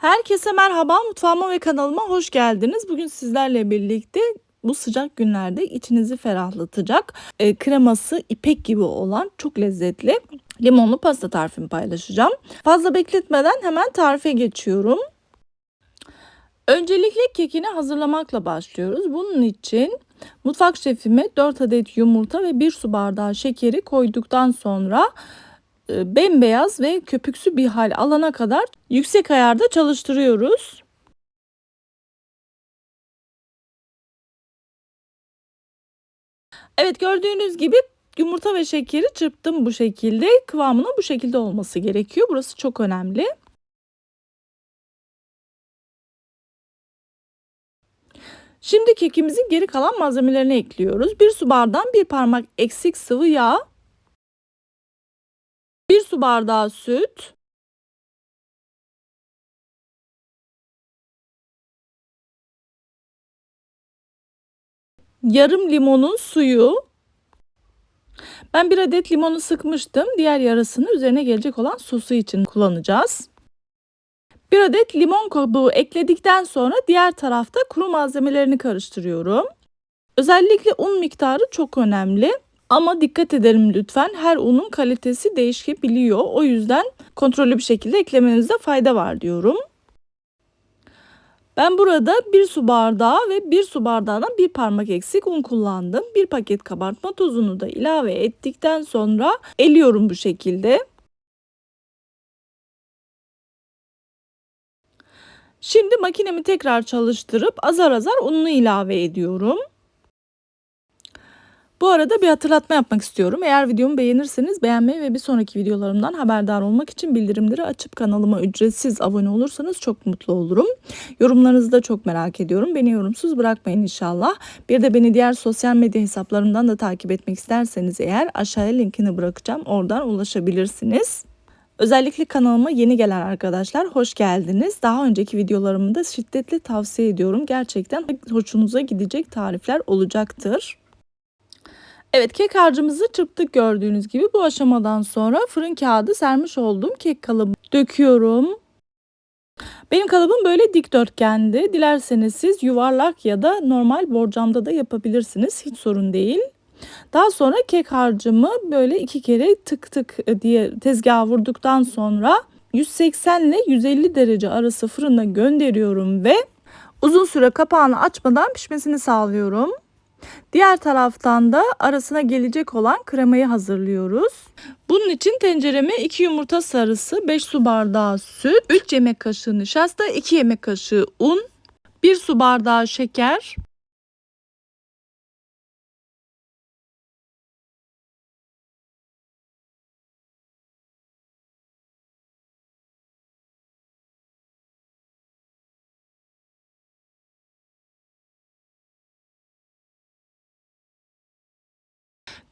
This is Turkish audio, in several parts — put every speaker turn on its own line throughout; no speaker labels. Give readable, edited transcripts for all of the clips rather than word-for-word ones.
Herkese merhaba, mutfağıma ve kanalıma hoş geldiniz. Bugün sizlerle birlikte bu sıcak günlerde içinizi ferahlatacak, kreması ipek gibi olan çok lezzetli limonlu pasta tarifimi paylaşacağım. Fazla bekletmeden hemen tarife geçiyorum. Öncelikle kekini hazırlamakla başlıyoruz. Bunun için mutfak şefime 4 adet yumurta ve 1 su bardağı şekeri koyduktan sonra bembeyaz ve köpüksü bir hal alana kadar yüksek ayarda çalıştırıyoruz. Evet, gördüğünüz gibi yumurta ve şekeri çırptım bu şekilde. Kıvamının bu şekilde olması gerekiyor. Burası çok önemli. Şimdi kekimizin geri kalan malzemelerini ekliyoruz. 1 su bardağından 1 parmak eksik sıvı yağ, 1 su bardağı süt, yarım limonun suyu. Ben 1 adet limonu sıkmıştım. Diğer yarısını üzerine gelecek olan sosu için kullanacağız. 1 adet limon kabuğu ekledikten sonra diğer tarafta kuru malzemelerini karıştırıyorum. Özellikle un miktarı çok önemli. Ama dikkat edelim lütfen, her unun kalitesi değişebiliyor. O yüzden kontrollü bir şekilde eklemenizde fayda var diyorum. Ben burada 1 su bardağı ve 1 su bardağından 1 parmak eksik un kullandım. 1 paket kabartma tozunu da ilave ettikten sonra eliyorum bu şekilde. Şimdi makinemi tekrar çalıştırıp azar azar ununu ilave ediyorum. Bu arada bir hatırlatma yapmak istiyorum. Eğer videomu beğenirseniz beğenmeyi ve bir sonraki videolarımdan haberdar olmak için bildirimleri açıp kanalıma ücretsiz abone olursanız çok mutlu olurum. Yorumlarınızı da çok merak ediyorum. Beni yorumsuz bırakmayın inşallah. Bir de beni diğer sosyal medya hesaplarımdan da takip etmek isterseniz eğer aşağıya linkini bırakacağım. Oradan ulaşabilirsiniz. Özellikle kanalıma yeni gelen arkadaşlar hoş geldiniz. Daha önceki videolarımı da şiddetle tavsiye ediyorum. Gerçekten hoşunuza gidecek tarifler olacaktır. Evet, kek harcımızı çırptık gördüğünüz gibi. Bu aşamadan sonra fırın kağıdı sermiş olduğum kek kalıbı döküyorum. Benim kalıbım böyle dikdörtgendi. Dilerseniz siz yuvarlak ya da normal borcamda da yapabilirsiniz. Hiç sorun değil. Daha sonra kek harcımı böyle 2 kere tık tık diye tezgaha vurduktan sonra 180 ile 150 derece arası fırına gönderiyorum ve uzun süre kapağını açmadan pişmesini sağlıyorum. Diğer taraftan da arasına gelecek olan kremayı hazırlıyoruz. Bunun için tencereme 2 yumurta sarısı, 5 su bardağı süt, 3 yemek kaşığı nişasta, 2 yemek kaşığı un, 1 su bardağı şeker,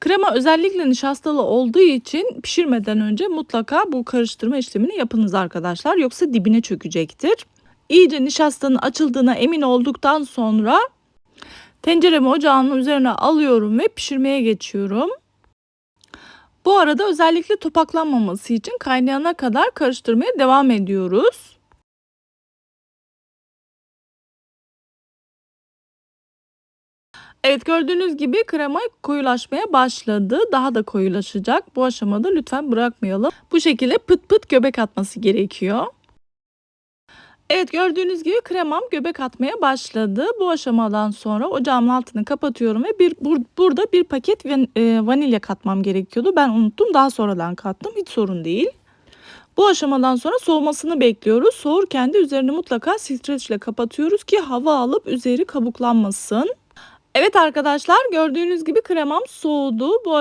krema özellikle nişastalı olduğu için pişirmeden önce mutlaka bu karıştırma işlemini yapınız arkadaşlar. Yoksa dibine çökecektir. İyice nişastanın açıldığına emin olduktan sonra tenceremi ocağın üzerine alıyorum ve pişirmeye geçiyorum. Bu arada özellikle topaklanmaması için kaynayana kadar karıştırmaya devam ediyoruz. Evet, gördüğünüz gibi krema koyulaşmaya başladı. Daha da koyulaşacak. Bu aşamada lütfen bırakmayalım. Bu şekilde pıt pıt göbek atması gerekiyor. Evet, gördüğünüz gibi kremam göbek atmaya başladı. Bu aşamadan sonra ocağımın altını kapatıyorum ve burada bir paket vanilya katmam gerekiyordu. Ben unuttum, daha sonradan kattım. Hiç sorun değil. Bu aşamadan sonra soğumasını bekliyoruz. Soğurken de üzerini mutlaka streçle kapatıyoruz ki hava alıp üzeri kabuklanmasın. Evet arkadaşlar, gördüğünüz gibi kremam soğudu. Bu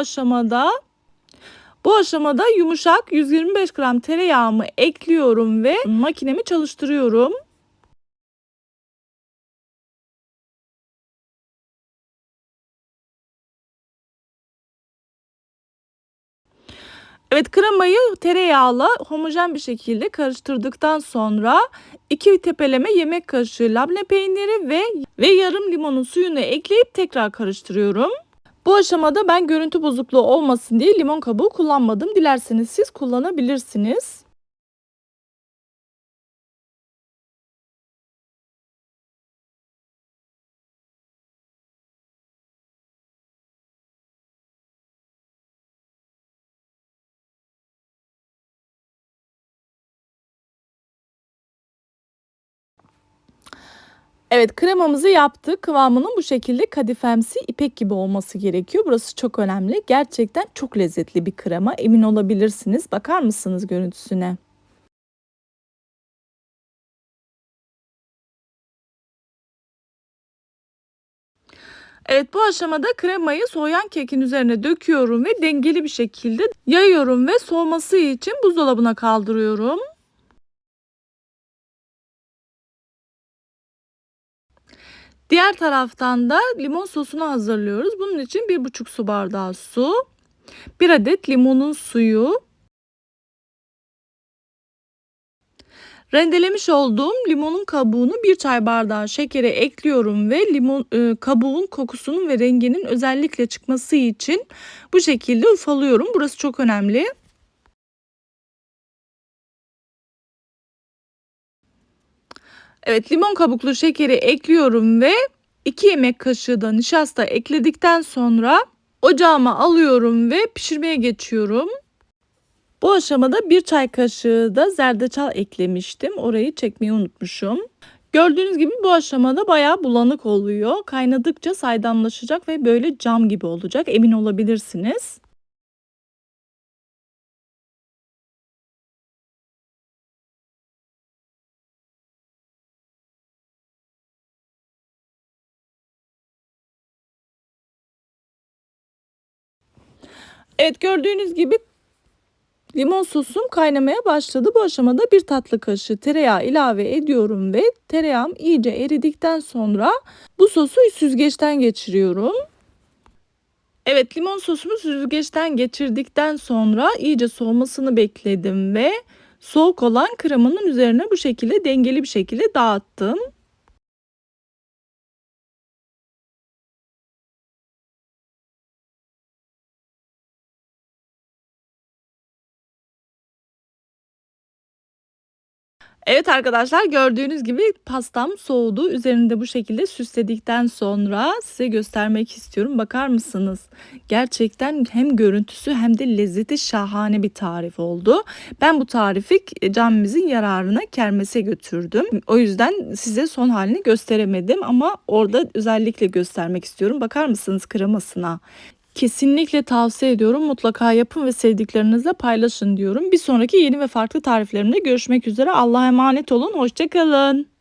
aşamada yumuşak 125 gram tereyağımı ekliyorum ve makinemi çalıştırıyorum. Evet, kremayı tereyağla homojen bir şekilde karıştırdıktan sonra 2 tepeleme yemek kaşığı labne peyniri ve yarım limonun suyunu ekleyip tekrar karıştırıyorum. Bu aşamada ben görüntü bozukluğu olmasın diye limon kabuğu kullanmadım. Dilerseniz siz kullanabilirsiniz. Evet, kremamızı yaptık. Kıvamının bu şekilde kadifemsi, ipek gibi olması gerekiyor. Burası çok önemli. Gerçekten çok lezzetli bir krema. Emin olabilirsiniz. Bakar mısınız görüntüsüne? Evet, bu aşamada kremayı soğuyan kekin üzerine döküyorum ve dengeli bir şekilde yayıyorum ve soğuması için buzdolabına kaldırıyorum. Diğer taraftan da limon sosunu hazırlıyoruz. Bunun için 1,5 su bardağı su, 1 adet limonun suyu, rendelemiş olduğum limonun kabuğunu 1 çay bardağı şekere ekliyorum ve kabuğun kokusunun ve renginin özellikle çıkması için bu şekilde ufalıyorum. Burası çok önemli. Evet, limon kabuklu şekeri ekliyorum ve 2 yemek kaşığı da nişasta ekledikten sonra ocağıma alıyorum ve pişirmeye geçiyorum. Bu aşamada 1 çay kaşığı da zerdeçal eklemiştim. Orayı çekmeyi unutmuşum. Gördüğünüz gibi bu aşamada bayağı bulanık oluyor. Kaynadıkça saydamlaşacak ve böyle cam gibi olacak. Emin olabilirsiniz. Evet, gördüğünüz gibi limon sosum kaynamaya başladı. Bu aşamada 1 tatlı kaşığı tereyağı ilave ediyorum ve tereyağım iyice eridikten sonra bu sosu süzgeçten geçiriyorum. Evet, limon sosumu süzgeçten geçirdikten sonra iyice soğumasını bekledim ve soğuk olan kremanın üzerine bu şekilde dengeli bir şekilde dağıttım. Evet arkadaşlar, gördüğünüz gibi pastam soğudu. Üzerinde bu şekilde süsledikten sonra size göstermek istiyorum. Bakar mısınız? Gerçekten hem görüntüsü hem de lezzeti şahane bir tarif oldu. Ben bu tarifi camimizin yararına kermese götürdüm. O yüzden size son halini gösteremedim ama orada özellikle göstermek istiyorum. Bakar mısınız kremasına? Kesinlikle tavsiye ediyorum. Mutlaka yapın ve sevdiklerinizle paylaşın diyorum. Bir sonraki yeni ve farklı tariflerimde görüşmek üzere. Allah'a emanet olun. Hoşça kalın.